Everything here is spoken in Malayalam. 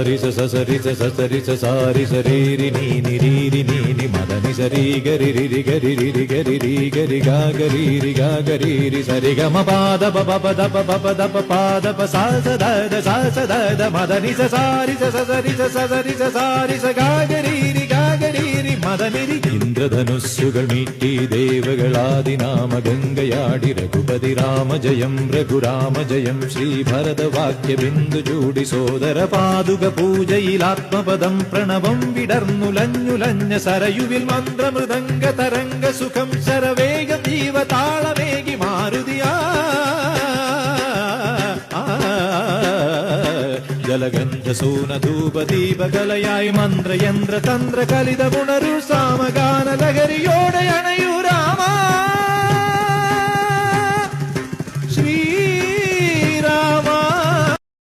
സാരി സരി സരി സാരി സരീരി നീരി നീനി മദനി സരി ഗരി രി ഗരി രി ഗരി രി ഗരി ഗാ ഗരി രി സരി ഗമ പാദ പ പ ദ പ പ ദ പ പാദ പ സാ സ ദ മദനി സരി സരി സാരി സ ഗാ ഗരി രി മദനി രി ഇന്ദ്രധനുസ്സുകൾ മീട്ടി ദേവകളാദിനാമ ഗംഗയാടി രഘുപതി രാമ ജയം രഘുരാമ ജയം ശ്രീഭരതവാക്യ ബിന്ദു ചൂടി സോദര പാതുക പൂജയിലാത്മപദം പ്രണവം വിടർന്നുലഞ്ഞുലഞ്ഞ സരയുവിൽ മന്ത്രമൃദംഗ തരംഗ സുഖം ശരവേഗ ജീവതാളമേകി മാരുതിയാ ജലഗന്ധ സൂനധൂപദീപകലയായി മന്ത്രയന്ത്ര തന്ത്ര കലിത പുണരു സാമഗാന ലഹരിയോടെ അണയൂ രാമ